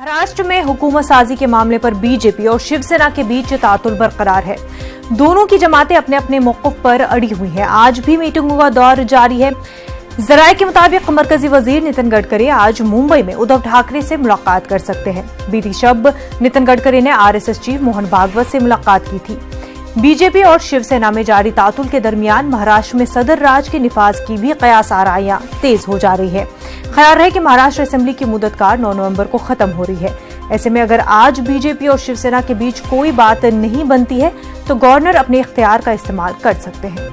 महाराष्ट्र में हुकूमत साजी के मामले पर बीजेपी और शिवसेना के बीच तालमेल बरकरार है। दोनों की जमातें अपने अपने मौक़िफ़ पर अड़ी हुई हैं। आज भी मीटिंगों का दौर जारी है। जराये के मुताबिक मरकजी वजीर नितिन गडकरी आज मुंबई में उद्धव ठाकरे से मुलाकात कर सकते हैं। बीती शब नितिन गडकरी ने आरएसएस चीफ मोहन भागवत से मुलाकात की थी। बीजेपी और शिवसेना में जारी तालमेल के दरमियान महाराष्ट्र में सदर राज के निफाज की भी कयास आराइयां तेज हो जा रही है। ख्याल है कि महाराष्ट्र असेंबली की मुद्दतकार 9 नवंबर को खत्म हो रही है। ऐसे में अगर आज बीजेपी और शिवसेना के बीच कोई बात नहीं बनती है तो गवर्नर अपने इख्तियार का इस्तेमाल कर सकते हैं।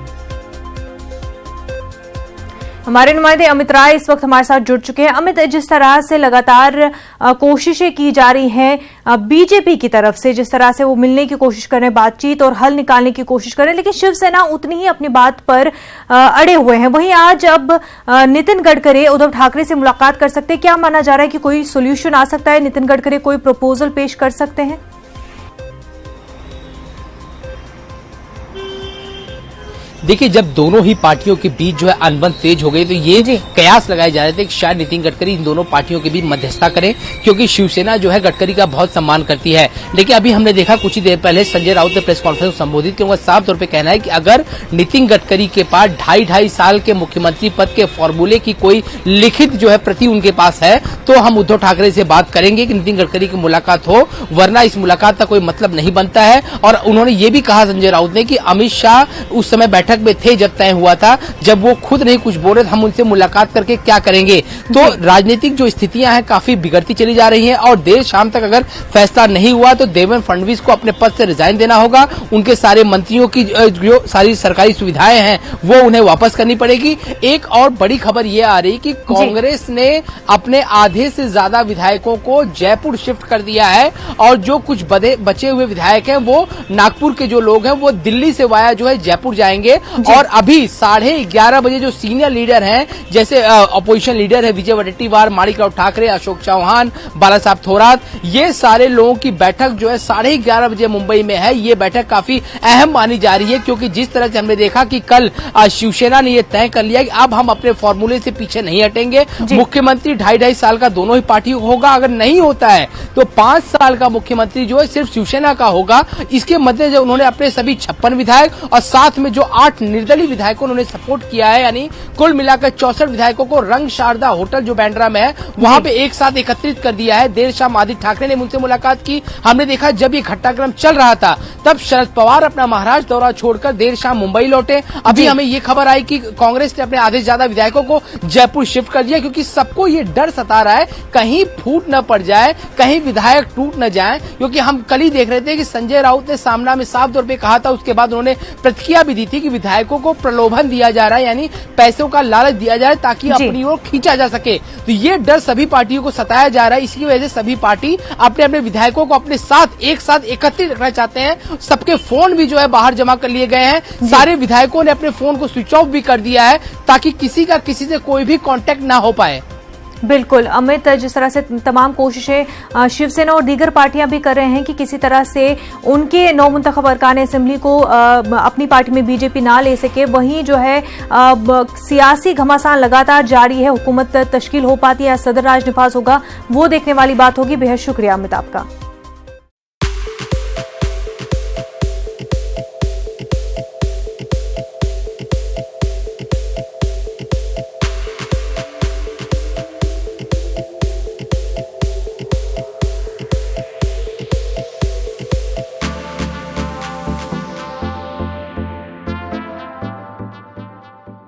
हमारे नुमाइंदे अमित राय इस वक्त हमारे साथ जुड़ चुके हैं। अमित, जिस तरह से लगातार कोशिशें की जा रही हैं बीजेपी की तरफ से, जिस तरह से वो मिलने की कोशिश कर रहे हैं, बातचीत और हल निकालने की कोशिश कर रहे हैं, लेकिन शिवसेना उतनी ही अपनी बात पर अड़े हुए हैं। वहीं आज अब नितिन गडकरी उद्धव ठाकरे से मुलाकात कर सकते हैं। क्या माना जा रहा है कि कोई सोल्यूशन आ सकता है? नितिन गडकरी कोई प्रपोजल पेश कर सकते हैं? देखिए, जब दोनों ही पार्टियों के बीच जो है अनबन तेज हो गई तो ये कयास लगाए जा रहे थे कि शायद नितिन गडकरी इन दोनों पार्टियों के बीच मध्यस्थता करें, क्योंकि शिवसेना जो है गडकरी का बहुत सम्मान करती है। लेकिन अभी हमने देखा कुछ ही देर पहले संजय राउत ने प्रेस कॉन्फ्रेंस को संबोधित किया। उनका साफ तौर पर कहना है कि अगर नितिन गडकरी के पास 2.5 साल के मुख्यमंत्री पद के फॉर्मूले की कोई लिखित जो है प्रति उनके पास है तो हम उद्धव ठाकरे से बात करेंगे कि नितिन गडकरी की मुलाकात हो, वरना इस मुलाकात का कोई मतलब नहीं बनता है। और उन्होंने ये भी कहा संजय राउत ने कि अमित शाह उस समय बैठक में थे जब तय हुआ था, जब वो खुद नहीं कुछ बोले, हम उनसे मुलाकात करके क्या करेंगे। तो राजनीतिक जो स्थितियां हैं काफी बिगड़ती चली जा रही हैं और देर शाम तक अगर फैसला नहीं हुआ तो देवेंद्र फडणवीस को अपने पद से रिजाइन देना होगा। उनके सारे मंत्रियों की जो सारी सरकारी सुविधाएं हैं वो उन्हें वापस करनी पड़ेगी। एक और बड़ी खबर ये आ रही कि कांग्रेस ने अपने आधे से ज्यादा विधायकों को जयपुर शिफ्ट कर दिया है और जो कुछ बचे हुए विधायक हैं वो नागपुर के जो लोग हैं वो दिल्ली से वाया जो है जयपुर जाएंगे। और अभी 11:30 बजे जो सीनियर लीडर हैं, जैसे अपोजिशन लीडर है विजय वडेट्टीवार, माणिकराव ठाकरे, अशोक चौहान, बाला साहब थोरात, ये सारे लोगों की बैठक जो है 11:30 बजे मुंबई में है। ये बैठक काफी अहम मानी जा रही है, क्योंकि जिस तरह से हमने देखा कि कल शिवसेना ने ये तय कर लिया कि अब हम अपने फॉर्मूले से पीछे नहीं हटेंगे। मुख्यमंत्री 2.5 साल का दोनों ही पार्टियों को होगा। अगर नहीं होता है तो 5 साल का मुख्यमंत्री जो है सिर्फ शिवसेना का होगा। इसके मद्देनजर उन्होंने अपने सभी 56 विधायक और साथ में जो 8 निर्दलीय विधायकों उन्होंने सपोर्ट किया है, यानी कुल मिलाकर 64 विधायकों को रंग शारदा होटल जो बांद्रा में है वहां पे एक साथ एकत्रित कर दिया है। देर शाम आदित्य ठाकरे ने उनसे मुलाकात की। हमने देखा जब ये घटनाक्रम चल रहा था तब शरद पवार अपना महाराष्ट्र दौरा छोड़कर देर शाम मुंबई लौटे। अभी हमें ये खबर आई कि कांग्रेस ने अपने आधे से ज्यादा विधायकों को जयपुर शिफ्ट कर दिया, क्योंकि सबको ये डर सता रहा है कहीं फूट न पड़ जाए, कहीं विधायक टूट न जाए। क्योंकि हम कल ही देख रहे थे कि संजय राउत ने सामना में साफ तौर पर कहा था, उसके बाद उन्होंने प्रतिक्रिया भी दी थी कि विधायकों को प्रलोभन दिया जा रहा है, यानी पैसों का लालच दिया जाए ताकि अपनी ओर खींचा जा सके। तो ये डर सभी पार्टियों को सताया जा रहा है। इसकी वजह से सभी पार्टी अपने अपने विधायकों को अपने साथ एक साथ एकत्रित रखना चाहते हैं। सबके फोन भी जो है बाहर जमा कर लिए गए हैं। सारे विधायकों ने अपने फोन को स्विच ऑफ भी कर दिया है ताकि किसी का किसी से कोई भी कांटेक्ट ना हो पाए। बिल्कुल अमित, जिस तरह से तमाम कोशिशें शिवसेना और दीगर पार्टियां भी कर रहे हैं कि किसी तरह से उनके 9 मुंतखब अरकान असेंबली को अपनी पार्टी में बीजेपी ना ले सके, वहीं जो है सियासी घमासान लगातार जारी है। हुकूमत तश्कील हो पाती है या सदर राज निफाज होगा, वो देखने वाली बात होगी। बेहद शुक्रिया अमित आपका।